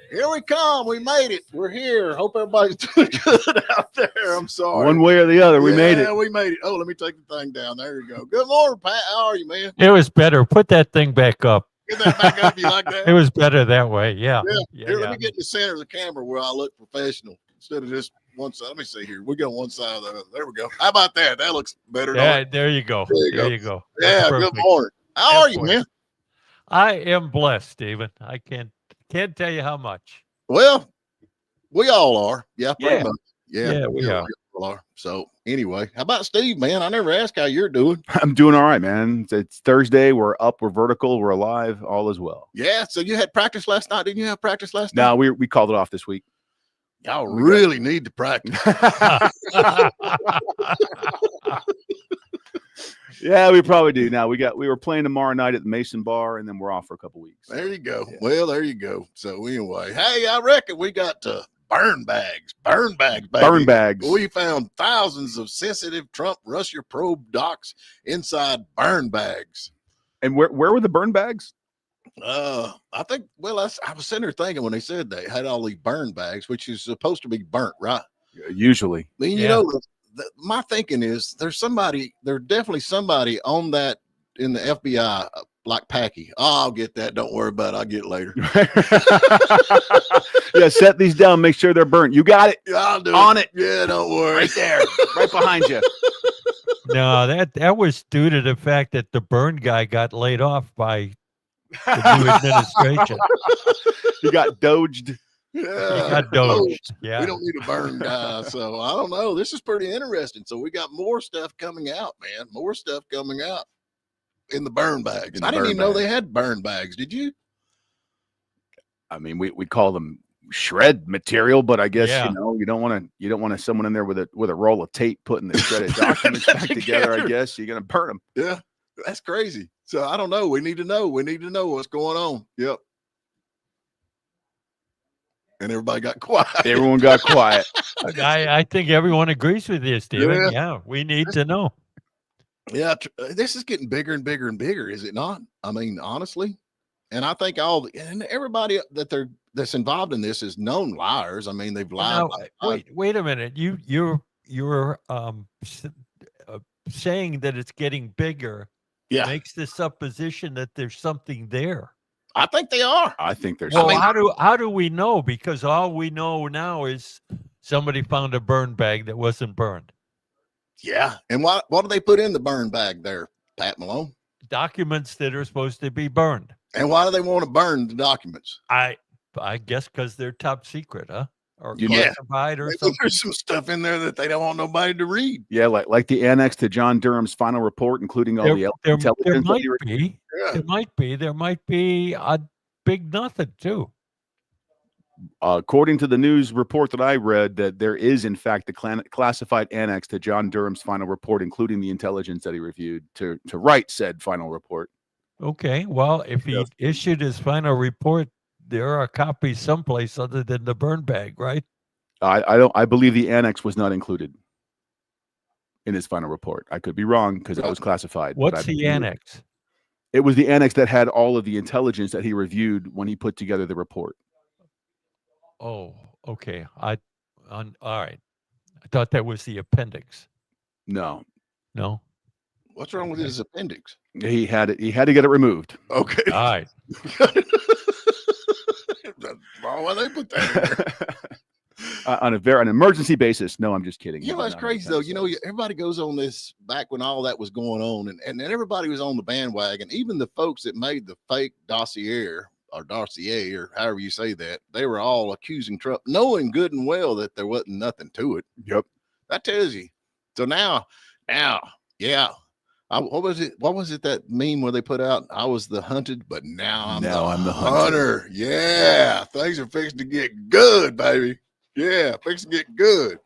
Here we come. We made it. We're here. Hope everybody's doing good out there. I'm sorry. One way or the other, we made it. Yeah, we made it. Oh, let me take the thing down. There you go. Good morning, Pat. How are you, man? It was better. Put that thing back up. Get that back up. You like that? It was better that way. Yeah. Here, let me get in the center of the camera where I look professional instead of just one side. Let me see here. We got one side of the other. There we go. How about that? That looks better. Yeah, there you go. There you go. Yeah, good morning. How are you, man? I am blessed, Stephen. I can't tell you how much. Well, we all are. Yeah, pretty much. Yeah, we are. So anyway, how about Steve, man? I never asked how you're doing. I'm doing all right, man. It's Thursday. We're up. We're vertical. We're alive. All is well. Yeah. So you had practice last night. Didn't you have practice last night? No, we called it off this week. Y'all really need to practice. Yeah, we probably do. Now we were playing tomorrow night at the Mason Bar, and then we're off for a couple weeks. There you go. Yeah. Well, there you go. So anyway, hey, I reckon we got burn bags, baby. Burn bags. We found thousands of sensitive Trump Russia probe docs inside burn bags. And where were the burn bags? I think. Well, I was sitting there thinking when they said they had all these burn bags, which is supposed to be burnt, right? Usually. I mean, you know. My thinking is there's definitely somebody on that in the FBI like Packy. Oh, I'll get that. Don't worry about it. I'll get it later. Yeah, set these down. Make sure they're burnt. You got it. I'll do on it. Yeah, don't worry. Right there. Right behind you. No, that was due to the fact that the burn guy got laid off by the new administration. He got doged. Yeah, he got doged. Yeah, we don't need a burn guy, so I don't know. This is pretty interesting. So we got more stuff coming out, man. More stuff coming out in the burn bags. I didn't even know they had burn bags. Did you? I mean, we call them shred material, but I guess you don't want someone in there with a roll of tape putting the shredded documents back together. I guess you're gonna burn them. Yeah, that's crazy. So I don't know. We need to know. We need to know what's going on. Yep. And everybody got quiet. Everyone got quiet. I think everyone agrees with you, Stephen. Yeah, we need to know. Yeah, this is getting bigger and bigger and bigger, is it not? I mean, honestly, and I think everybody that's involved in this is known liars. I mean, they've lied. Now, wait a minute. You're saying that it's getting bigger. Yeah, makes the supposition that there's something there. I think they are. I think there's. Well, how do we know? Because all we know now is somebody found a burn bag that wasn't burned. Yeah, and what do they put in the burn bag there, Pat Malone? Documents that are supposed to be burned. And why do they want to burn the documents? I guess because they're top secret, huh? Or classified or something. There's some stuff in there that they don't want nobody to read. Yeah, like the annex to John Durham's final report, including all the intelligence. There might be a big nothing too. According to the news report that I read, that there is in fact the classified annex to John Durham's final report, including the intelligence that he reviewed to write said final report. Okay, well, if he issued his final report, there are copies someplace other than the burn bag, right? I believe the annex was not included in his final report. I could be wrong because it was classified. What's the annex? It was the annex that had all of the intelligence that he reviewed when he put together the report. Oh, okay. All right. I thought that was the appendix. No. What's wrong with his appendix? He had to get it removed. Okay. All right. Why they put that on an emergency basis? No, I'm just kidding. You know, that's crazy though. You know, everybody goes on this back when all that was going on, and everybody was on the bandwagon. Even the folks that made the fake dossier or however you say that, they were all accusing Trump, knowing good and well that there wasn't nothing to it. Yep, that tells you. So now, yeah. What was it that meme where they put out? I was the hunted, but now I'm the hunter. Yeah, things are fixing to get good, baby. Yeah, fixing to get good.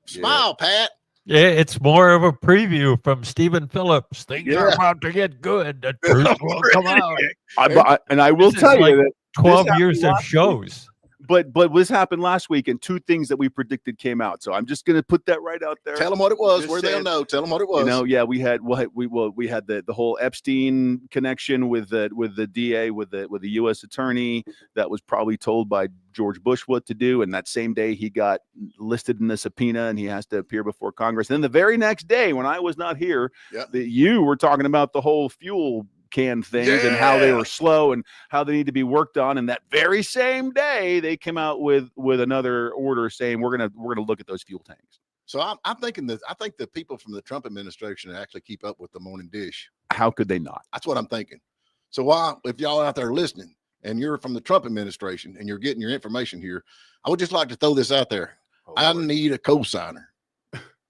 Smile, Pat. Yeah, it's more of a preview from Stephen Phillips. Things are about to get good. The truth will come out. I will tell you that 12 years of shows. but this happened last week, and 2 things that we predicted came out. So I'm just going to put that right out there. Tell them what it was, Just where saying. they'll know. Tell them what it was. You know, yeah, we had the whole Epstein connection with the DA, with the U.S. attorney that was probably told by George Bush what to do, and that same day he got listed in the subpoena and he has to appear before Congress. Then the very next day, when I was not here, you were talking about the whole fuel can things and how they were slow and how they need to be worked on. And that very same day, they came out with another order saying we're gonna look at those fuel tanks. So I'm thinking that I think the people from the Trump administration actually keep up with the morning dish. How could they not? That's what I'm thinking. So if y'all out there listening and you're from the Trump administration and you're getting your information here, I would just like to throw this out there. I need a cosigner,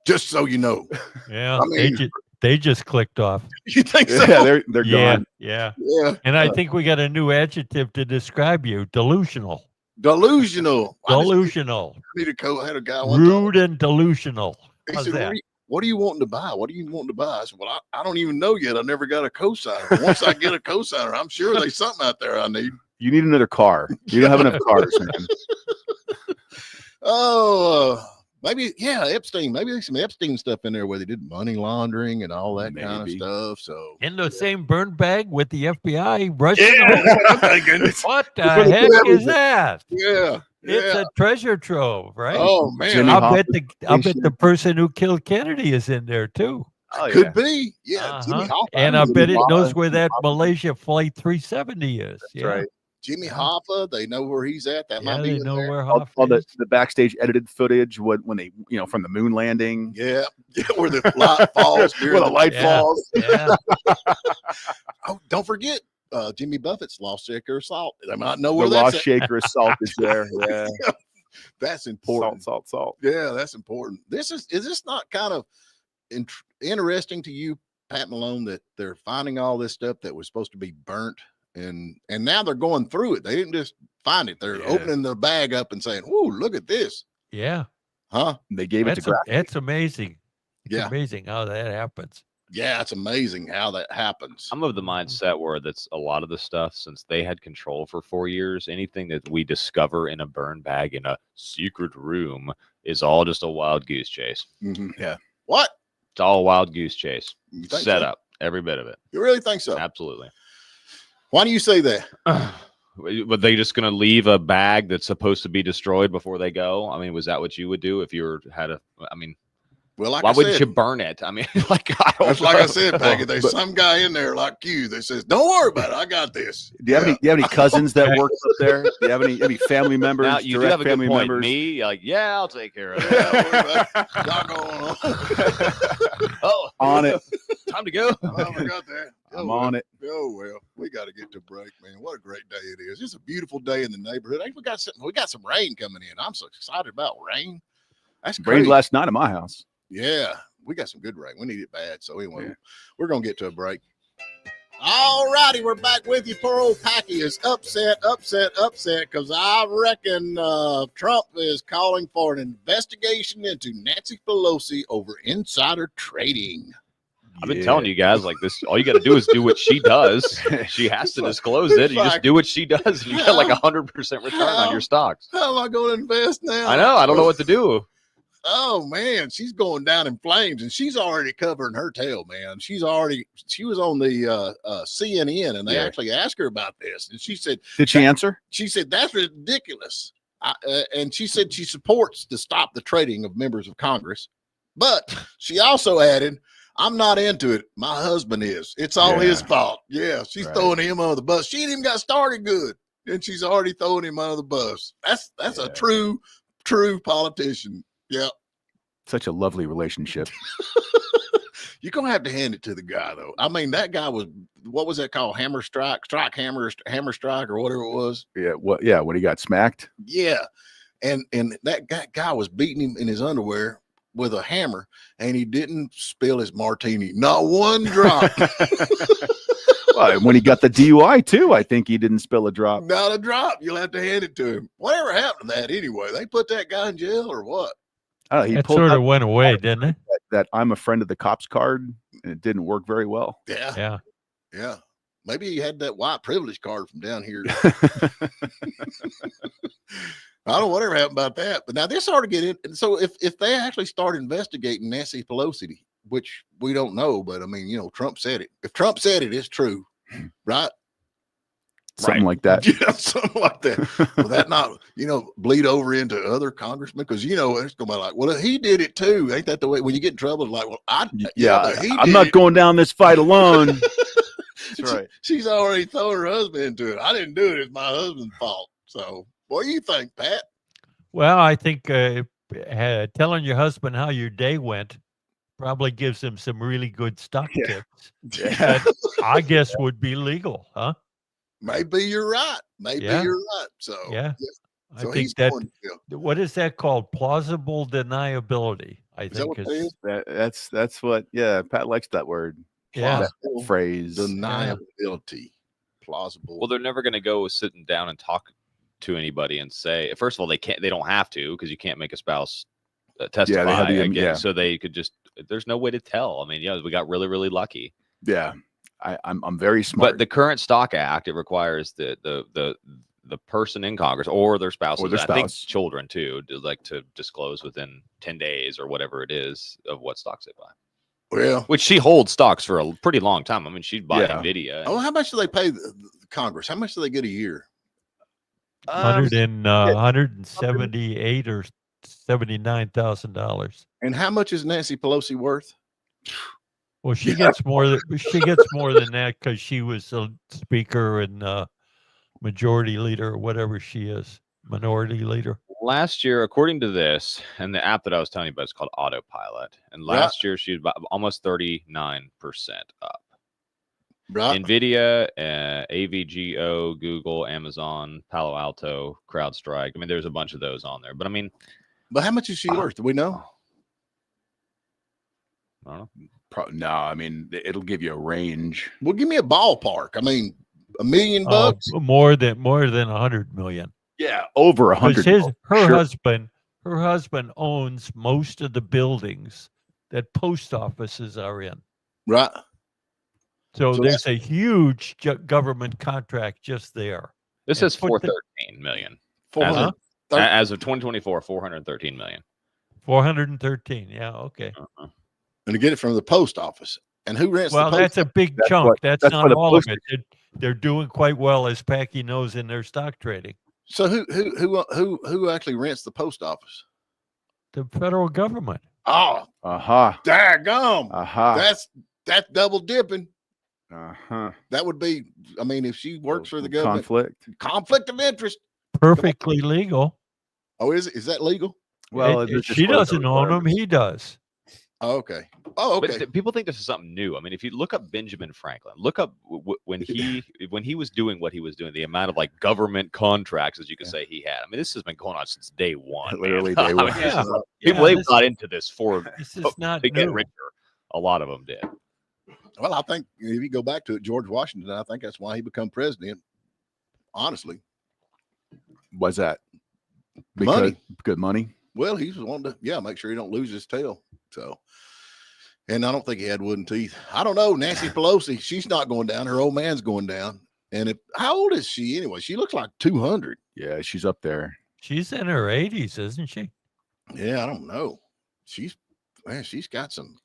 just so you know. Yeah, I mean, they just clicked off. You think so? Yeah, they're gone. Yeah. And I think we got a new adjective to describe you: delusional. Delusional. I had a guy rude and delusional. He said, what are you wanting to buy? What are you wanting to buy? I said, well, I don't even know yet. I never got a cosigner. Once I get a cosigner, I'm sure there's something out there I need. You need another car. You don't have enough cars, man. Maybe, Epstein. Maybe there's some Epstein stuff in there where they did money laundering and all that kind of stuff. So in the same burn bag with the FBI rushing. What the heck is that? Yeah. It's a treasure trove, right? Oh man! I'll bet the person who killed Kennedy is in there too. Oh, could be, Jimmy Hoffa. And I bet it knows where that Malaysia Flight 370 is. That's right. Jimmy Hoffa, they know where he's at. That might be they know there. where Hoffa all the backstage edited footage when they, from the moon landing. Yeah, where the light falls. Where the light falls. Yeah. Oh, don't forget. Jimmy Buffett's lost shaker of salt. They might know where the that's lost shaker of salt is there. Yeah, that's important. Salt. Yeah, that's important. Is this not kind of interesting to you, Pat Malone, that they're finding all this stuff that was supposed to be burnt, and now they're going through it. They didn't just find it; they're opening the bag up and saying, "Whoa, look at this!" Yeah, They gave it to. It's amazing. It's Yeah, amazing how that happens. Yeah, it's amazing how that happens. I'm of the mindset where that's a lot of the stuff, since they had control for 4 years, anything that we discover in a burn bag in a secret room is all just a wild goose chase. Mm-hmm. Yeah. What? It's all a wild goose chase. Set so? up, every bit of it. You really think so? Absolutely. Why do you say that? But they just going to leave a bag that's supposed to be destroyed before they go? I mean, was that what you would do if you well, like why I wouldn't said, you burn it? I mean, like I said, Peggy, there's some guy in there like you that says, "Don't worry about it, I got this." Do you have any cousins that work up there? Do you have any family members? Now, you do have a good point. Members? Me, I'll take care of it. Y'all going on? On it. Time to go. I forgot that. I'm on it. Oh well, we got to get to break, man. What a great day it is! It's a beautiful day in the neighborhood. I think we got some rain coming in. I'm so excited about rain. That's great. Rained last night at my house. Yeah, we got some good rain. We need it bad. So anyway, we're going to get to a break. All righty, we're back with you. Poor old Packy is upset because I reckon Trump is calling for an investigation into Nancy Pelosi over insider trading. I've been telling you guys like this. All you got to do is do what she does. She has to disclose it. You just do what she does. And you get like 100% return on your stocks. How am I going to invest now? I know. I don't know what to do. Oh man, she's going down in flames, and she's already covering her tail, man. She was on the CNN, and they actually asked her about this, and she said, "Did she answer?" She said, "That's ridiculous," and she said she supports to stop the trading of members of Congress, but she also added, "I'm not into it. My husband is. It's all his fault." Yeah, she's throwing him under the bus. She ain't even got started good, and she's already throwing him under the bus. That's a true politician. Yeah. Such a lovely relationship. You're going to have to hand it to the guy, though. I mean, that guy was, what was that called? Hammer strike, hammer strike, or whatever it was. Yeah. When he got smacked. Yeah. And that guy was beating him in his underwear with a hammer, and he didn't spill his martini. Not one drop. Well, when he got the DUI too, I think he didn't spill a drop. Not a drop. You'll have to hand it to him. Whatever happened to that anyway? They put that guy in jail or what? He it sort of went away, didn't it? That I'm a friend of the cops card, and it didn't work very well. Yeah. Maybe he had that white privilege card from down here. I don't know whatever happened about that. But now this ought to get in. So if they actually start investigating Nancy Pelosi, which we don't know, but I mean, Trump said it. If Trump said it, it's true, right? Something like that. Yeah, something like that. Will that not, bleed over into other congresmen? Because it's going to be like, well, he did it too. Ain't that the way? When you get in trouble, it's like, well, I'm not going down this fight alone. That's right. She's already thrown her husband into it. I didn't do it. It's my husband's fault. So, what do you think, Pat? Well, I think telling your husband how your day went probably gives him some really good stock tips. Yeah. That I guess would be legal, huh? Maybe you're right. Maybe you're right. So yeah. So I think what is that called? Plausible deniability. I think is that's what. Yeah, Pat likes that word. Yeah, that phrase. Deniability. Plausible. Well, they're never going to go sitting down and talk to anybody and say. First of all, they can't. They don't have to because you can't make a spouse testify again. So they could just. There's no way to tell. I mean, we got really, really lucky. Yeah. I'm very smart. But the current Stock Act, it requires the person in Congress or their spouse, I think children too, to disclose within 10 days or whatever it is of what stocks they buy. Well, which she holds stocks for a pretty long time. I mean, she'd buy Nvidia. Oh, how much do they pay the Congress? How much do they get a year? 178 or $79,000. And how much is Nancy Pelosi worth? Well, she gets more than that because she was a speaker and majority leader or whatever she is, minority leader. Last year, according to this, and the app that I was telling you about is called Autopilot. And last year, she was about almost 39% up. Right. Nvidia, AVGO, Google, Amazon, Palo Alto, CrowdStrike. I mean, there's a bunch of those on there. But I mean, how much is she worth? Do we know? I don't know. No, I mean, it'll give you a range. Well, give me a ballpark. I mean, $1 million bucks? More than 100 million. Yeah, over 100. Her husband owns most of the buildings that post offices are in. Right. So there's a huge government contract just there. This says 413 million. As of 2024, 413 million. 413. Yeah. Okay. And to get it from the post office. And who rents the post that's a big chunk. That's not all of it. They're doing quite well, as Packy knows, in their stock trading. So who actually rents the post office? The federal government. Oh. Daggum. That's double dipping. That would be, I mean, if she works for the government. Conflict of interest. Perfectly legal. Oh, is that legal? Well, she doesn't own them. He does. Oh, okay. But people think this is something new. I mean, if you look up Benjamin Franklin, look up when he was doing what he was doing, the amount of government contracts, as you could say, he had. I mean, this has been going on since day one. Literally day one. People got into this this is not to get richer. A lot of them did. Well, I think if you go back to it, George Washington, I think that's why he became president. Honestly, was that money? Good money. Well, he was wanting to, make sure he don't lose his tail. So, and I don't think he had wooden teeth. I don't know. Nancy Pelosi, she's not going down. Her old man's going down. And how old is she anyway? She looks like 200. Yeah, she's up there. She's in her 80s, isn't she? Yeah, I don't know. She's got some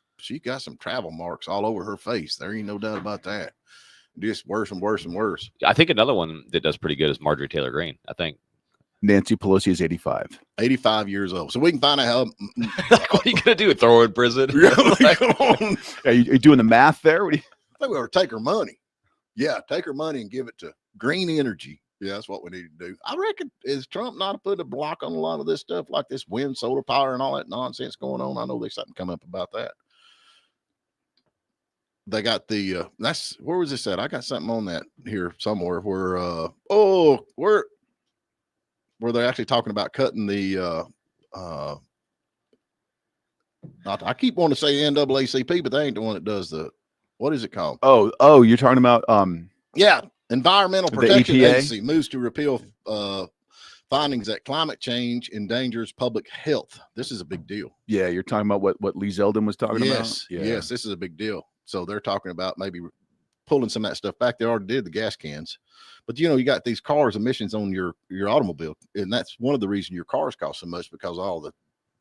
travel marks all over her face. There ain't no doubt about that. Just worse and worse and worse. I think another one that does pretty good is Marjorie Taylor Greene. I think Nancy Pelosi is 85. 85 years old. So we can find out how. What are you going to do? Throw her in prison? Are you doing the math there? I think we ought to take her money. Yeah, take her money and give it to green energy. Yeah, that's what we need to do. I reckon, is Trump not putting a block on a lot of this stuff, like this wind, solar power, and all that nonsense going on? I know there's something come up about that. They got the where was this at? I got something on that here somewhere where where they're actually talking about cutting the I keep wanting to say NAACP, but they ain't the one that does what is it called? Oh, you're talking about Environmental Protection Agency moves to repeal findings that climate change endangers public health. This is a big deal. Yeah, you're talking about what Lee Zeldin was talking about? Yes, this is a big deal. So they're talking about maybe pulling some of that stuff back. They already did the gas cans. But, you know, you got these cars emissions on your automobile. And that's one of the reasons your cars cost so much, because of all the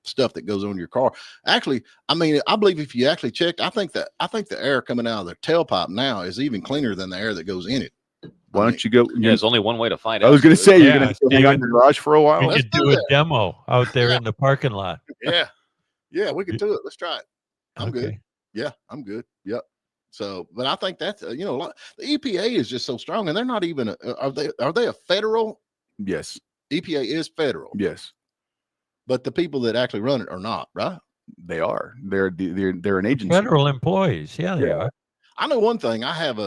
stuff that goes on your car. Actually, I mean, I believe if you actually checked, I think the air coming out of the tailpipe now is even cleaner than the air that goes in it. Why don't you go? Yeah, there's only one way to find out. I was going to say, you're going to hang out in the garage for a while. We could do a demo out there in the parking lot. Yeah, we could do it. Let's try it. I'm good. Yeah, I'm good. Yep. So, but I think that's you know, the EPA is just so strong, and they're not even are they a federal? Yes, EPA is federal. Yes, but the people that actually run it are not, right? They are. They're an agency. Federal employees. Yeah, they are. I know one thing. I have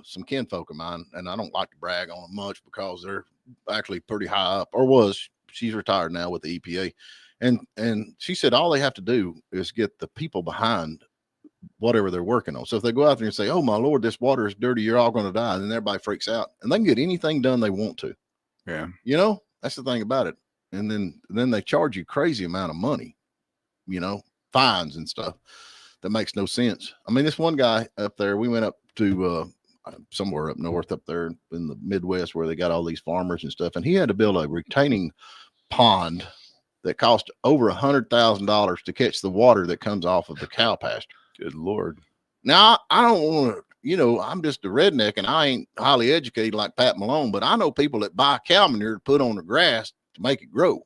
some kinfolk of mine, and I don't like to brag on them much because they're actually pretty high up, or was. She's retired now with the EPA, and she said all they have to do is get the people behind whatever they're working on. So if they go out there and say, "Oh my Lord, this water is dirty, you're all going to die," then everybody freaks out, and they can get anything done they want to. Yeah, you know, that's the thing about it. And then they charge you crazy amount of money, you know, fines and stuff that makes no sense. I mean, this one guy up there, we went up to somewhere up north up there in the Midwest where they got all these farmers and stuff, and he had to build a retaining pond that cost over $100,000 to catch the water that comes off of the cow pasture. Good Lord. Now, I don't want to, you know, I'm just a redneck and I ain't highly educated like Pat Malone, but I know people that buy cow manure to put on the grass to make it grow.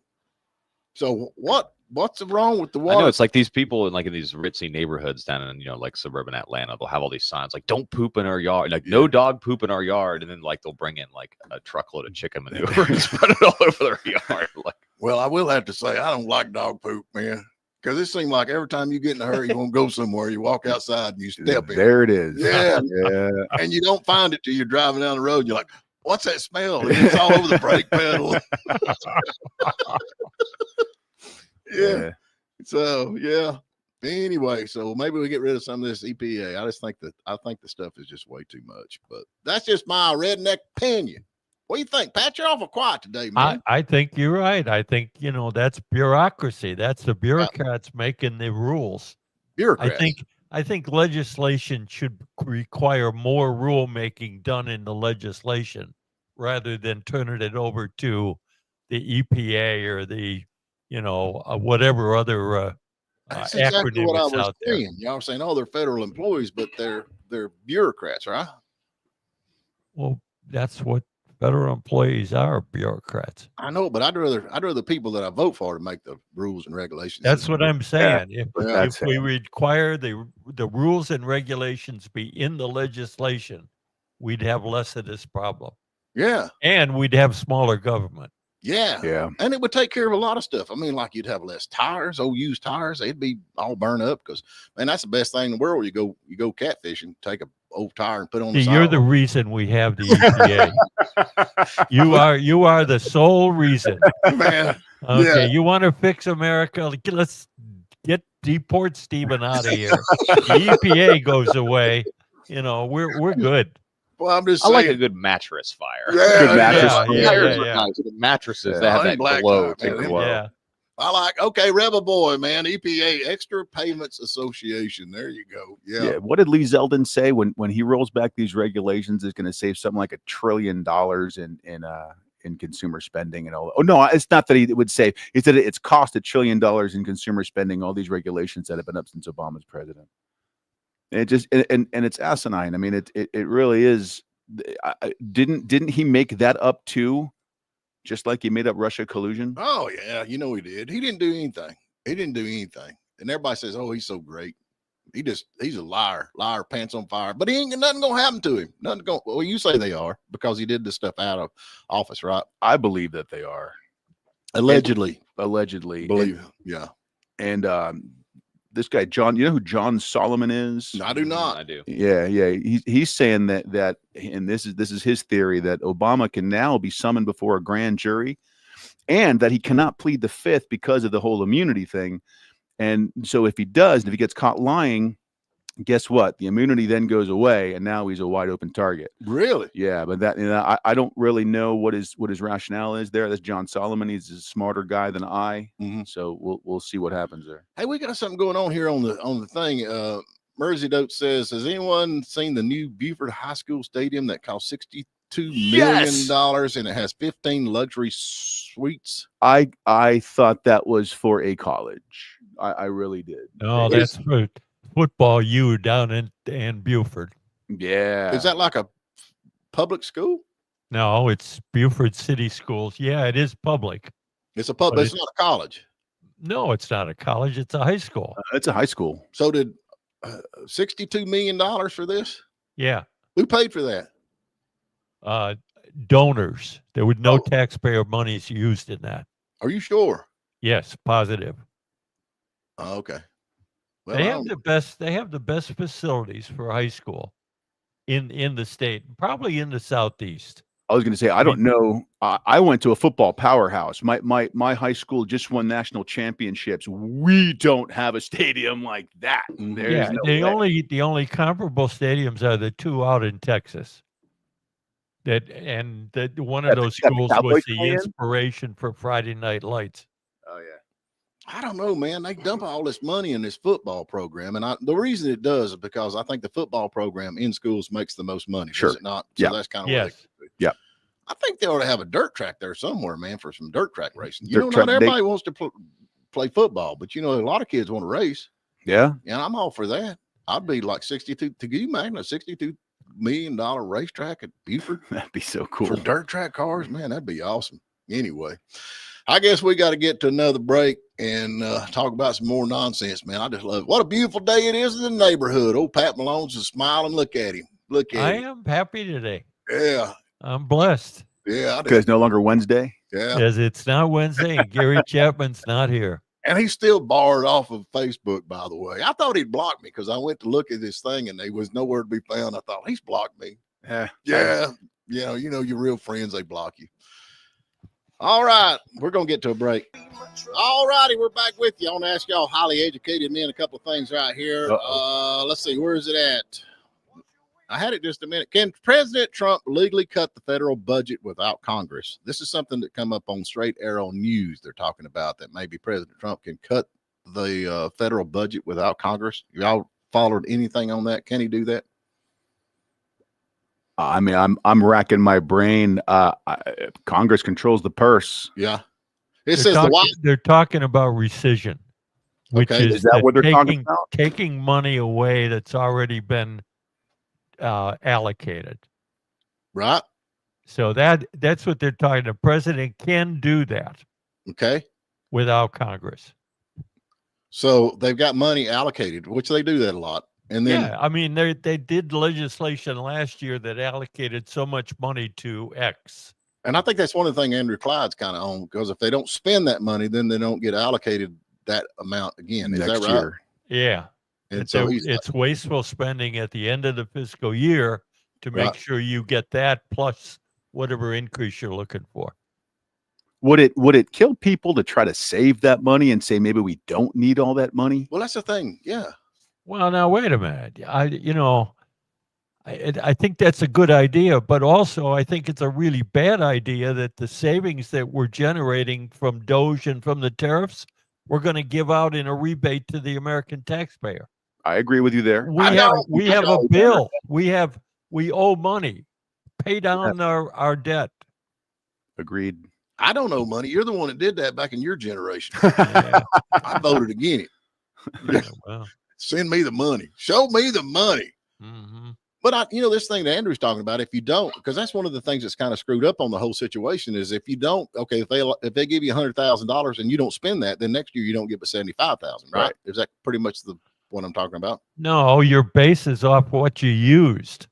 So what's wrong with the water? I know it's like these people in these ritzy neighborhoods down in, you know, like suburban Atlanta, they'll have all these signs like "Don't poop in our yard," like "No dog poop in our yard," and then like they'll bring in like a truckload of chicken manure and spread it all over their yard. Like, well, I will have to say I don't like dog poop, man, because it seems like every time you get in a hurry, you want to go somewhere, you walk outside and you step in. There it is. Yeah, and you don't find it till you're driving down the road. And you're like, "What's that smell?" And it's all over the brake pedal. Yeah. So anyway, so maybe we get rid of some of this EPA. I think the stuff is just way too much, but that's just my redneck opinion. What do you think, Pat? You're awful quiet today, man. I think you're right. I think, you know, that's bureaucracy. That's the bureaucrats making the rules. Bureaucrats. I think legislation should require more rulemaking done in the legislation rather than turning it over to the EPA or the, you know, whatever other that's acronym exactly what I was out there. saying. Y'all are saying, "Oh, they're federal employees," but they're bureaucrats, right? Well, that's what federal employees are, bureaucrats. I know, but I'd rather people that I vote for to make the rules and regulations. That's what I'm saying. Yeah. If we require the rules and regulations be in the legislation, we'd have less of this problem. Yeah. And we'd have smaller government. Yeah. Yeah. And it would take care of a lot of stuff. I mean, like you'd have less tires, old used tires. They'd be all burned up because, man, that's the best thing in the world. You go catfishing, take a old tire and put on the side. You're the reason we have the EPA. you are the sole reason. Man. Okay. Yeah. You want to fix America? Let's deport Stephen out of here. The EPA goes away. You know, we're good. Well, I'm just saying. I like a good mattress fire. Yeah, good mattress fire. Yeah. Nice. The mattresses that have that glow. Yeah. I like, okay, Rebel Boy, man. EPA, Extra Payments Association. There you go. Yeah. What did Lee Zeldin say when he rolls back these regulations? Is going to save something like $1 trillion in consumer spending and all. Oh no, it's not that he would save. He said it's cost $1 trillion in consumer spending. All these regulations that have been up since Obama's president. And it just and it's asinine. I mean, it really is. Didn't he make that up too? Just like he made up Russia collusion? Oh yeah, you know he did. He didn't do anything. And everybody says, "Oh, he's so great." He's a liar, pants on fire. But he ain't nothing gonna happen to him. Well, you say they are because he did this stuff out of office, right? I believe that they are allegedly. Yeah. And this guy, John, you know who John Solomon is? I do not. I do. Yeah. He's saying that, and this is his theory, that Obama can now be summoned before a grand jury, and that he cannot plead the fifth because of the whole immunity thing. And so if he does, if he gets caught lying, guess what? The immunity then goes away, and now he's a wide open target. Really? Yeah, but that I don't really know what his rationale is there. That's John Solomon. He's a smarter guy than I. Mm-hmm. So we'll see what happens there. Hey, we got something going on here on the thing. Mersey Dote says, has anyone seen the new Buford High School Stadium that cost $62 Yes. million and it has 15 luxury suites? I thought that was for a college. I really did. No, that's for football U down in Buford. Yeah. Is that like a public school? No, it's Buford City Schools. Yeah, it is public. It's a public. It's not a college. No, it's not a college. It's a high school. It's a high school. So did $62 million for this? Yeah. Who paid for that? Donors. There was no taxpayer monies used in that. Are you sure? Yes, positive. Oh, okay. Well, They have the best facilities for high school in the state, probably in the Southeast. I was going to say, I don't know. I went to a football powerhouse. My high school just won national championships. We don't have a stadium like that. Yeah, the only comparable stadiums are the two out in Texas. That one of those schools was the inspiration for Friday Night Lights. Oh yeah. I don't know, man. They dump all this money in this football program, and the reason it does is because I think the football program in schools makes the most money. Sure. Does it not? So that's kind of yeah. I think they ought to have a dirt track there somewhere, man, for some dirt track racing. You know, not everybody wants to play football, but you know, a lot of kids want to race. Yeah, and I'm all for that. I'd be like 62 to give you, man, a $62 million racetrack at Buford. That'd be so cool for dirt track cars, man. That'd be awesome. Anyway, I guess we got to get to another break and talk about some more nonsense, man. I just love it. What a beautiful day it is in the neighborhood. Old Pat Malone's just smiling. Look at him. Look at him. I am happy today. Yeah. I'm blessed. Yeah. Because it's no longer Wednesday. Yeah. Because it's not Wednesday and Gary Chapman's not here. And he's still barred off of Facebook, by the way. I thought he'd blocked me because I went to look at this thing and there was nowhere to be found. I thought he's blocked me. Yeah. You know, your real friends, they block you. All right, we're going to get to a break. All righty, we're back with you. I want to ask y'all highly educated men a couple of things right here. Let's see, where is it at? I had it just a minute. Can President Trump legally cut the federal budget without Congress? This is something that come up on Straight Arrow News. They're talking about that maybe President Trump can cut the federal budget without Congress. Y'all followed anything on that? Can he do that? I mean, I'm racking my brain. Congress controls the purse. Yeah. They're talking about rescission, which is that what they're talking about? Taking money away that's already been allocated. Right. So that's what they're talking. The president can do that. Okay. Without Congress. So they've got money allocated, which they do that a lot. And then, yeah, I mean, they did legislation last year that allocated so much money to X. And I think that's one of the things Andrew Clyde's kind of on, because if they don't spend that money, then they don't get allocated that amount again. Is that right? Year. Yeah. And so it's wasteful spending at the end of the fiscal year to make sure you get that plus whatever increase you're looking for. Would it kill people to try to save that money and say maybe we don't need all that money? Well, that's the thing. Yeah. Well, now wait a minute. I think that's a good idea, but also I think it's a really bad idea that the savings that we're generating from Doge and from the tariffs, we're going to give out in a rebate to the American taxpayer. I agree with you there. We have a bill. We owe money. Pay down our debt. Agreed. I don't owe money. You're the one that did that back in your generation. I voted against it. Well. Send me the money. Show me the money. Mm-hmm. But this thing that Andrew's talking about, if you don't, because that's one of the things that's kind of screwed up on the whole situation is if you don't, okay, if they give you $100,000 and you don't spend that, then next year you don't get but $75,000, right? Is that pretty much what I'm talking about? No, your base is off what you used.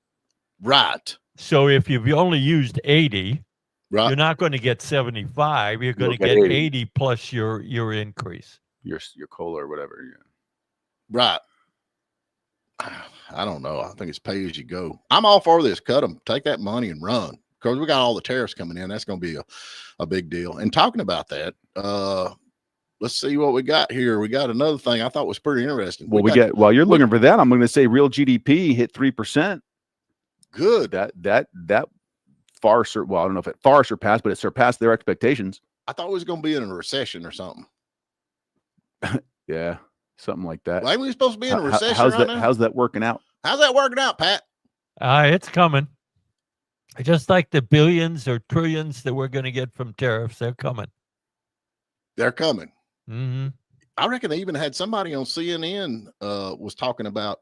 Right. So if you've only used 80, right, you're not going to get 75. You're going to get 80 plus your increase. Your COLA or whatever. Yeah. Right. I don't know. I think it's pay as you go. I'm all for this. Cut them. Take that money and run. Because we got all the tariffs coming in. That's going to be a big deal. And talking about that, let's see what we got here. We got another thing I thought was pretty interesting. Well, while you're looking for that, I'm going to say real GDP hit 3%. Good. That far, well, I don't know if it far surpassed, but it surpassed their expectations. I thought it was going to be in a recession or something. Yeah. something like that. Why are we supposed to be in a recession now? How's that working out? How's that working out, Pat? It's coming. Just like the billions or trillions that we're going to get from tariffs, they're coming. They're coming. Mm-hmm. I reckon they even had somebody on CNN was talking about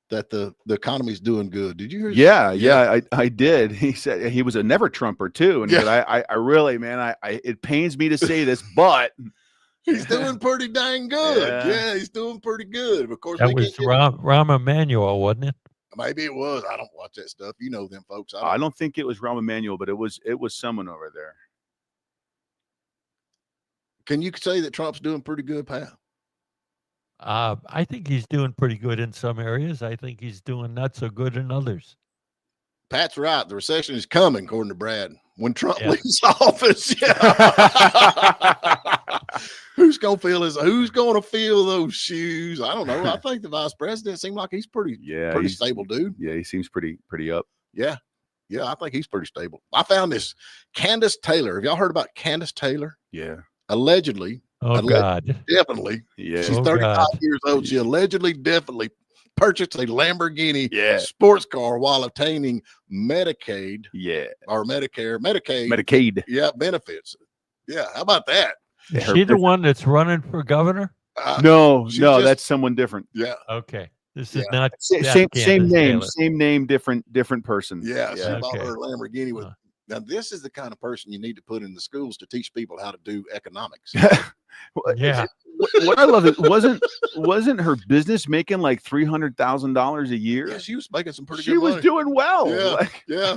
that the economy's doing good. Did you hear? Yeah, I did. He said he was a never Trumper too, and I really, man, it pains me to say this, but he's doing pretty dang good. Yeah, he's doing pretty good. Of course, that was Rahm Emanuel, wasn't it? Maybe it was. I don't watch that stuff. You know them folks. I don't think it was Rahm Emanuel, but it was someone over there. Can you say that Trump's doing pretty good, Pat? I think he's doing pretty good in some areas. I think he's doing not so good in others. Pat's right. The recession is coming, according to Brad. When Trump leaves office, who's gonna feel those shoes? I don't know. I think the vice president seemed like he's pretty stable dude. Yeah, he seems pretty up. Yeah, I think he's pretty stable. I found this Candace Taylor. Have y'all heard about Candace Taylor? Yeah. Allegedly. God. Definitely. Yeah. She's 35 years old. She allegedly definitely purchased a Lamborghini sports car while obtaining Medicaid. Yeah. Or Medicaid. Yeah, benefits. Yeah. How about that? Is she the one that's running for governor? No, that's someone different. Yeah. Okay. This is not same name, different person. Yeah. She bought her Lamborghini with. Now, this is the kind of person you need to put in the schools to teach people how to do economics. Yeah. What I love, it wasn't her business making like $300,000 a year? Yeah, she was making some pretty good money. She was doing well. Yeah.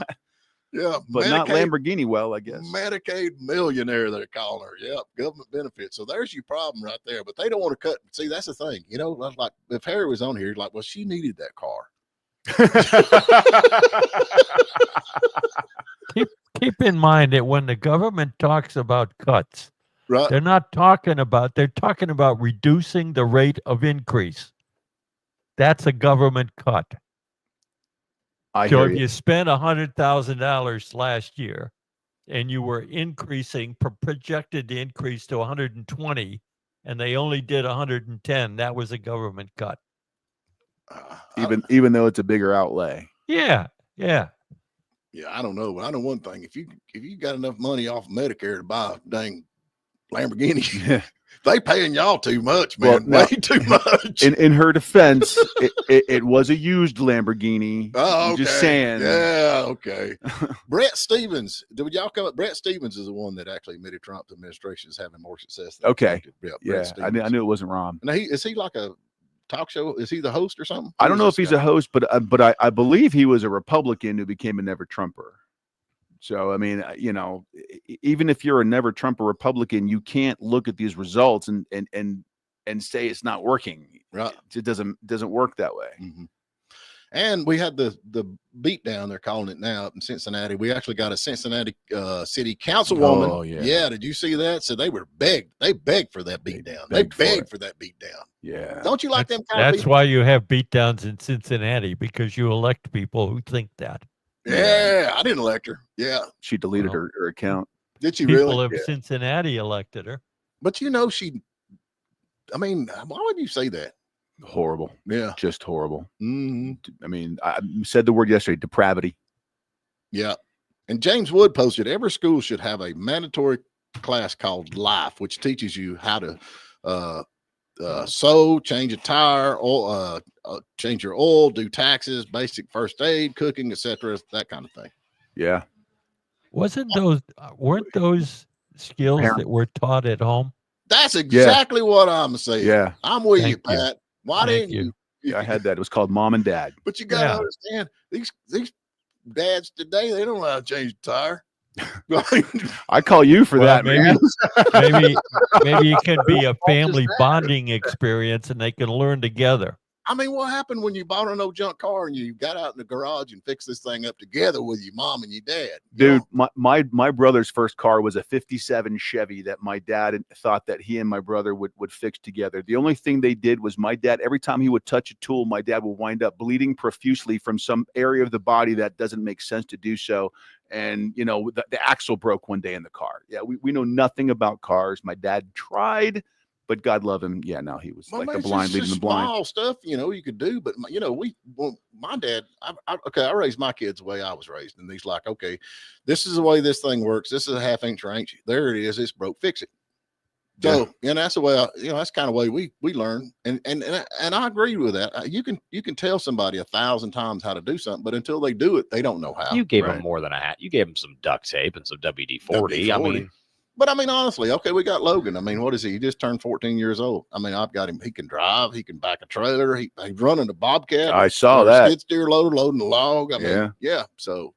But Medicaid, not Lamborghini well, I guess. Medicaid millionaire, they're calling her. Yeah, government benefits. So there's your problem right there. But they don't want to cut. See, that's the thing. You know, like if Harry was on here, like, well, she needed that car. Keep in mind that when the government talks about cuts, they're talking about reducing the rate of increase. That's a government cut. So if you spent $100,000 last year and you were increasing, projected to increase to 120, and they only did 110, that was a government cut. Even though it's a bigger outlay. Yeah. Yeah, I don't know, but I know one thing: if you got enough money off Medicare to buy a dang Lamborghini, they paying y'all too much, man. Way too much. In her defense, it was a used Lamborghini. Oh, okay. Just saying. Yeah, okay. Brett Stevens, did y'all come up? Brett Stevens is the one that actually admitted Trump's administration is having more success than expected. Yeah, I knew it wasn't Rahm. Now, is he like a talk show? Is he the host or something? I don't know if he's a host, but I believe he was a Republican who became a never Trumper. So I mean, you know, even if you're a never Trumper Republican, you can't look at these results and say it's not working. Right? It doesn't work that way. Mm-hmm. And we had the beatdown, they're calling it now, up in Cincinnati. We actually got a Cincinnati city councilwoman. Oh, yeah. Yeah, did you see that? So they begged for that beatdown. They begged for that beatdown. Yeah. Don't you like them kind of That's why you have beatdowns in Cincinnati, because you elect people who think that. Yeah, I didn't elect her. Yeah. She deleted her account. Did she people really? People of Cincinnati elected her. But you know, I mean, why would you say that? Horrible. Yeah. Just horrible. Mm-hmm. I mean, I said the word yesterday, depravity. Yeah. And James Wood posted, every school should have a mandatory class called Life, which teaches you how to sew, change a tire, or change your oil, do taxes, basic first aid, cooking, etc., that kind of thing. Yeah. Weren't those skills that were taught at home? That's exactly what I'm saying. Yeah. I'm with you, Pat. Why didn't you? I had that. It was called Mom and Dad. But you got to understand, these dads today, they don't know how to change the tire. I call you for that, man. Maybe it can be a family bonding experience and they can learn together. I mean, what happened when you bought an old junk car and you got out in the garage and fixed this thing up together with your mom and your dad? Dude, my brother's first car was a 57 Chevy that my dad thought that he and my brother would fix together. The only thing they did was my dad, every time he would touch a tool, my dad would wind up bleeding profusely from some area of the body that doesn't make sense to do so. And, you know, the axle broke one day in the car. Yeah, we know nothing about cars. My dad tried, but but God love him. Yeah, no, he was Well, like man, the blind leading the blind. Small stuff, you could do. But my dad, I raised my kids the way I was raised, and he's like, okay, this is the way this thing works. This is a 1/2 inch wrench. There it is. It's broke. Fix it. So, that's the way that's kind of way we learn. And I agree with that. You can tell somebody 1,000 times how to do something, but until they do it, they don't know how. You gave them more than a hat. You gave them some duct tape and some WD-40. I mean, but honestly, okay, we got Logan. I mean, what is he? He just turned 14 years old. I mean, I've got him. He can drive. He can back a trailer. He's running a Bobcat. I saw that. Skid steer loader, loading a log. I mean, yeah. So,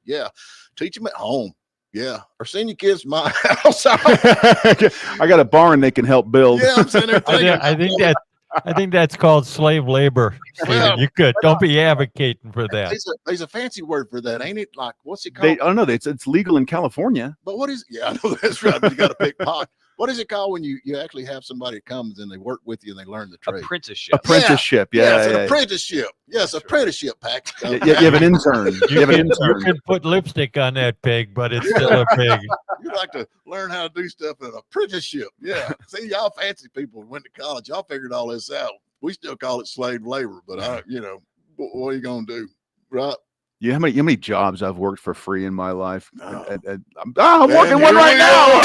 teach him at home. Yeah, or send your kids to my house. I got a barn they can help build. Yeah, I'm saying I think that's called slave labor. Well, you could don't be advocating for that. There's a fancy word for that, ain't it? Like, what's it called? I don't know. It's legal in California. But what is? Yeah, I know that's right. You got to pick pot. What is it called when you actually have somebody that comes and they work with you and they learn the trade? Apprenticeship. Apprenticeship. Yeah, it's an apprenticeship. Yes, apprenticeship, Pack. You have an intern. You can put lipstick on that pig, but it's still a pig. You like to learn how to do stuff in an apprenticeship. Yeah. See, y'all fancy people went to college. Y'all figured all this out. We still call it slave labor, but what are you gonna do, right? You know how many jobs I've worked for free in my life? I'm working one right now.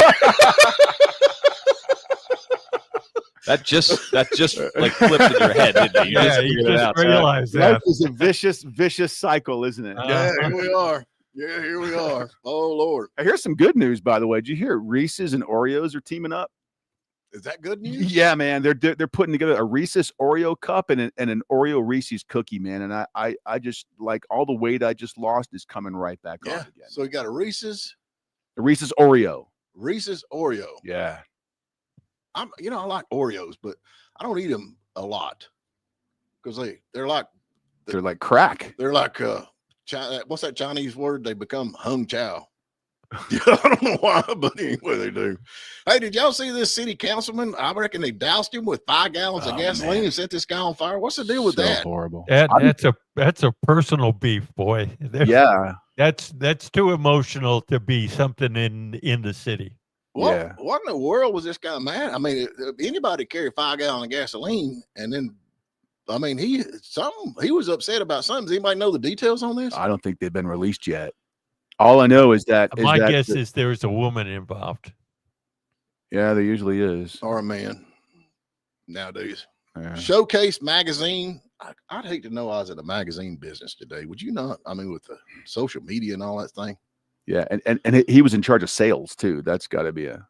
That just like flipped in your head, didn't you? You just realized that. Life is a vicious cycle, isn't it? Yeah, here we are. Yeah, here we are. Oh Lord. Here's some good news, by the way. Did you hear Reese's and Oreos are teaming up? Is that good news? Yeah, man. They're putting together a Reese's Oreo cup and an Oreo Reese's cookie, man. And I just like all the weight I just lost is coming right back on again. So you got a Reese's Oreo. Reese's Oreo. Yeah. I like Oreos, but I don't eat them a lot because they're like crack. They're like what's that Chinese word? They become hung chow. I don't know why, but anyway, they do. Hey, did y'all see this city councilman? I reckon they doused him with 5 gallons of gasoline and set this guy on fire. What's the deal with that? Horrible. That's a personal beef, boy. That's too emotional to be something in the city. What in the world was this guy mad? I mean, anybody carry 5 gallons of gasoline, and then, I mean, he was upset about something. Does anybody know the details on this? I don't think they've been released yet. All I know is that my guess is there's a woman involved. Yeah, there usually is, or a man nowadays. Yeah. Showcase magazine. I'd hate to know I was in a magazine business today. Would you not? I mean, with the social media and all that thing. Yeah, and he was in charge of sales too. That's got to be a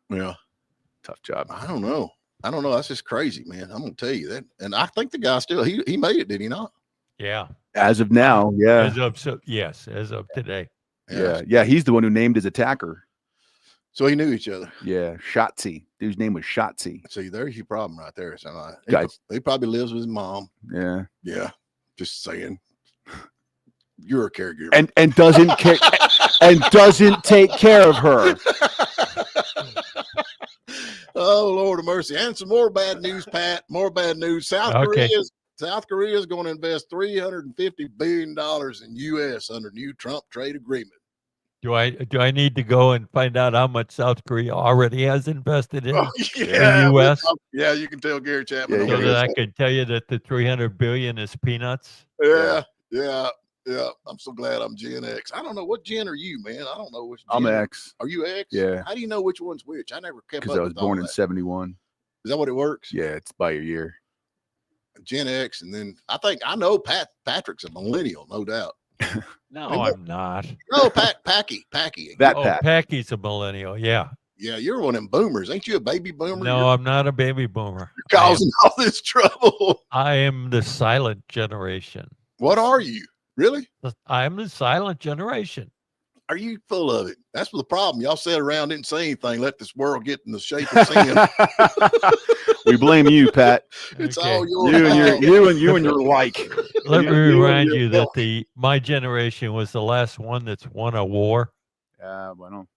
tough job. I don't know. That's just crazy, man. I'm gonna tell you that. And I think the guy still he made it, did he not? Yeah. As of now, yeah. As of today. Yeah. He's the one who named his attacker. So he knew each other. Yeah, Shotzi. Dude's name was Shotzi. See, there's your problem right there. So he probably lives with his mom. Yeah. Yeah. Just saying. You're a caregiver. And doesn't care and doesn't take care of her. Oh, Lord of mercy. And some more bad news, Pat. More bad news. South Korea is going to invest $350 billion in U.S. under new Trump trade agreement. Do I need to go and find out how much South Korea already has invested in the U.S.? Yeah, you can tell Gary Chapman. So that I can tell you that the $300 billion is peanuts. Yeah. I'm so glad I'm Gen X. I don't know, what gen are you, man? I don't know which gen. I'm X. Are you X? Yeah. How do you know which one's which? I never kept up. Because I was born in 71. Is that what it works? Yeah, it's by your year. Gen X, and then I know Patrick's a millennial, no doubt. No, I'm not. No, Packy. Packy's a millennial. Yeah. Yeah, you're one of them boomers. Ain't you a baby boomer? No, I'm not a baby boomer. You're causing all this trouble. I am the silent generation. What are you? Really? I am the silent generation. Are you full of it? That's the problem. Y'all sat around, didn't say anything, let this world get in the shape of sin. We blame you, Pat. It's all yours. You and your like. Let me remind you that my generation was the last one that's won a war. Well,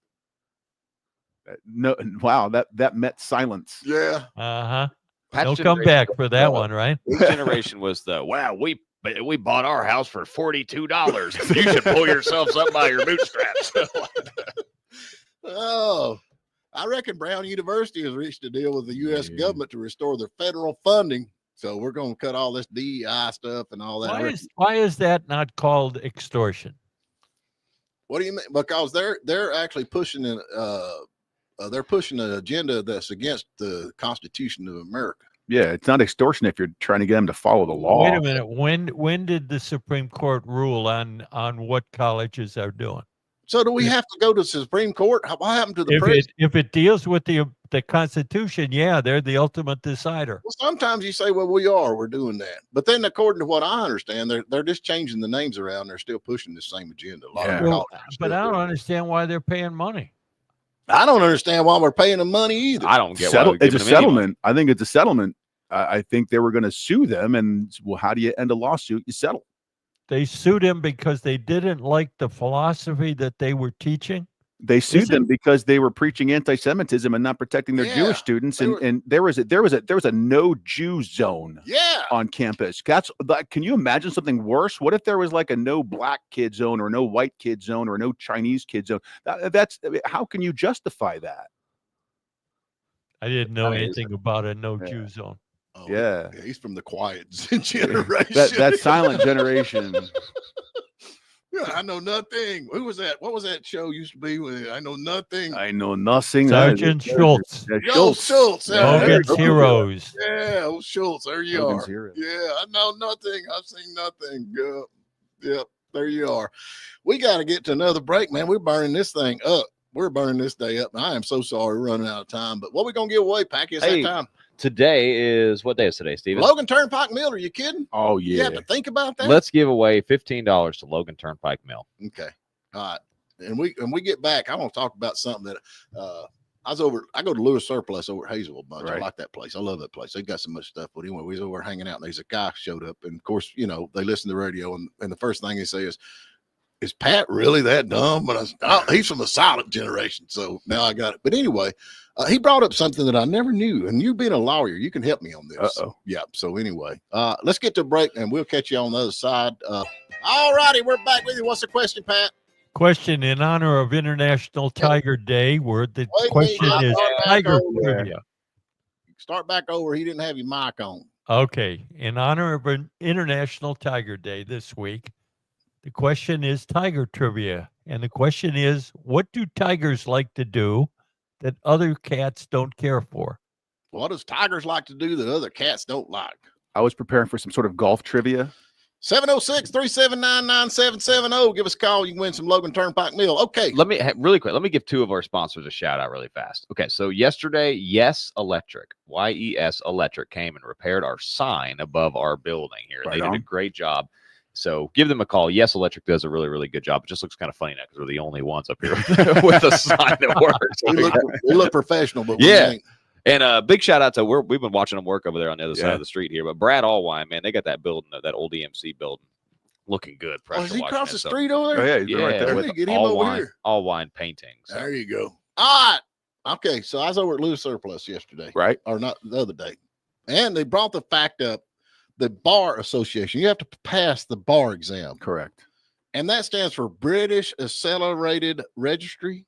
no, wow, that met silence. Yeah. Don't come back for that one, right? This generation was we bought our house for $42. You should pull yourselves up by your bootstraps. Oh, I reckon Brown University has reached a deal with the U.S. government to restore their federal funding. So we're going to cut all this DEI stuff and all that. Why is that not called extortion? What do you mean? Because they're actually pushing an agenda that's against the Constitution of America. Yeah, it's not extortion if you're trying to get them to follow the law. Wait a minute. When did the Supreme Court rule on what colleges are doing? So do we have to go to the Supreme Court? What happened to the president? If it deals with the Constitution, yeah, they're the ultimate decider. Well, sometimes you say, well, we're doing that. But then according to what I understand, they're just changing the names around. They're still pushing the same agenda. But I don't understand why they're paying money. I don't understand why we're paying them money either. I don't get it's a settlement. I think it's a settlement. I think they were going to sue them. And well, how do you end a lawsuit? You settle. They sued him because they didn't like the philosophy that they were teaching. They sued them because they were preaching anti-Semitism and not protecting their Jewish students. And there was a no Jew zone on campus. Can you imagine something worse? What if there was like a no black kid zone or no white kid zone or no Chinese kid zone? How can you justify that? I didn't know anything about a no Jew zone. Oh, yeah, he's from the quiet generation. that silent generation. Yeah, I know nothing. Who was that? What was that show used to be? With I know nothing. I know nothing. Sergeant Schultz. Schultz. Logan's Heroes. Yeah, Schultz. There you Logan's are. Heroes. Yeah, I know nothing. I've seen nothing. Yep, there you are. We got to get to another break, man. We're burning this thing up. We're burning this day up. I am so sorry we're running out of time. But what are we going to give away, Packy? It's that time. Today is, what day is today, Steven? Logan Turnpike Mill. Are you kidding? Oh, yeah. You have to think about that. Let's give away $15 to Logan Turnpike Mill. Okay. All right. And we get back, I want to talk about something that I go to Lewis Surplus over at Hazel a bunch. Right. I like that place. I love that place. They got so much stuff. But anyway, we was over hanging out and there's a guy showed up. And of course, you know, they listen to the radio and the first thing they say is Pat really that dumb? But he's from the silent generation. So now I got it. But anyway, he brought up something that I never knew. And you being a lawyer, you can help me on this. Uh-oh. Yeah. So anyway, let's get to a break and we'll catch you on the other side. All righty. We're back with you. What's the question, Pat? Question in honor of International Tiger Day, where the question is Tiger trivia. Start back over. He didn't have your mic on. Okay. In honor of an International Tiger Day this week, the question is tiger trivia. And the question is, what do tigers like to do that other cats don't care for? What does tigers like to do that other cats don't like? I was preparing for some sort of golf trivia. 706-379-9770. Give us a call. You can win some Logan Turnpike Mill. Okay. Let me give two of our sponsors a shout out really fast. Okay. So yesterday, Yes Electric, YES Electric came and repaired our sign above our building here. Right, they did a great job. So give them a call. Yes Electric does a really, really good job. It just looks kind of funny now because we're the only ones up here with a sign that works. we look professional, but yeah. And a big shout out to we've been watching them work over there on the other side of the street here. But Brad Allwine, man, they got that building, that old EMC building, looking good. Is he across the street over there? Oh, yeah, he's right there. With get him over here. Allwine paintings. So. There you go. All right. Okay, so I was over at Lewis Surplus yesterday, right? Or not the other day, and they brought the fact up. The Bar Association, you have to pass the bar exam. Correct. And that stands for British Accelerated Registry.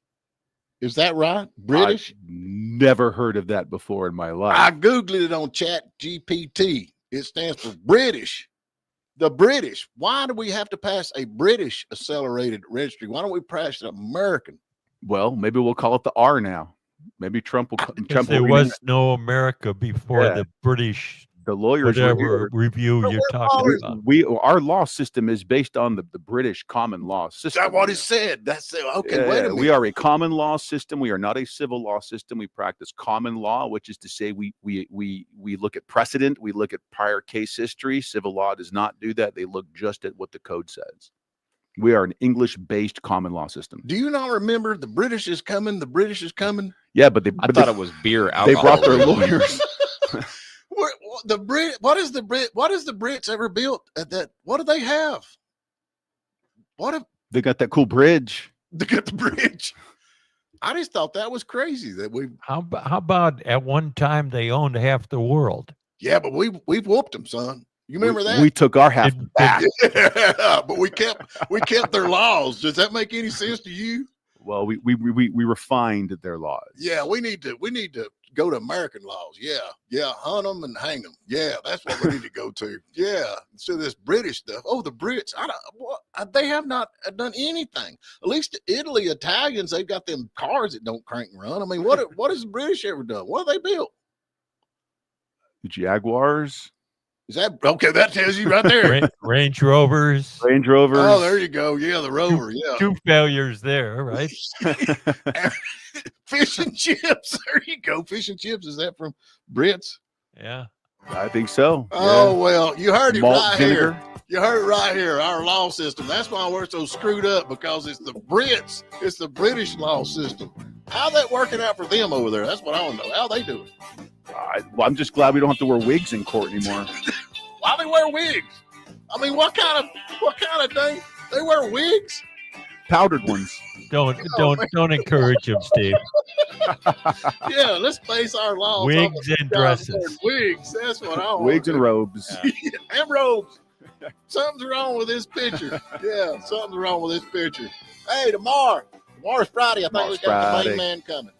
Is that right? British? I've never heard of that before in my life. I Googled it on Chat GPT. It stands for British. The British. Why do we have to pass a British Accelerated Registry? Why don't we pass an American? Well, maybe we'll call it the R now. Maybe Trump will. There was no America before the British. The lawyers review you're talking about. Our law system is based on the British common law system. That's what it said. That's it. Okay, wait a minute. We are a common law system. We are not a civil law system. We practice common law, which is to say we look at precedent. We look at prior case history. Civil law does not do that. They look just at what the code says. We are an English-based common law system. Do you not remember the British is coming? The British is coming. Yeah, but I thought it was beer. Alcohol. They brought their lawyers. What is the Brits ever built at that? What do they have? They got that cool bridge? They got the bridge. I just thought that was crazy that we. How about at one time they owned half the world? Yeah, but we've whooped them, son. You remember that? We took our half back. Yeah, but we kept their laws. Does that make any sense to you? Well, we refined their laws. Yeah, we need to go to American laws. Yeah, hunt them and hang them. Yeah, that's what we need to go to. Yeah, instead of this British stuff. Oh, the Brits, they have not done anything. At least Italy, Italians, they've got them cars that don't crank and run. I mean, what has the British ever done? What have they built? The Jaguars. Is that okay? That tells you right there. Range Rovers. Oh, there you go. Yeah, the Rover. Two failures there, right? Fish and chips. There you go. Fish and chips. Is that from Brits? Yeah, I think so. Oh, yeah. well, you heard it right vinegar. here. You heard it right here. Our law system. That's why we're so screwed up, because it's the Brits. It's the British law system. How that working out for them over there? That's what I want to know. How they doing? Well, I'm just glad we don't have to wear wigs in court anymore. Why they wear wigs? I mean, what kind of thing? They wear wigs? Powdered ones. Don't encourage him, Steve. Yeah, let's base our laws wigs and dresses. Wigs. That's what I want. Wigs and robes. Yeah. And robes. Something's wrong with this picture. Yeah, something's wrong with this picture. Hey, tomorrow's Friday. I think we got the main man coming.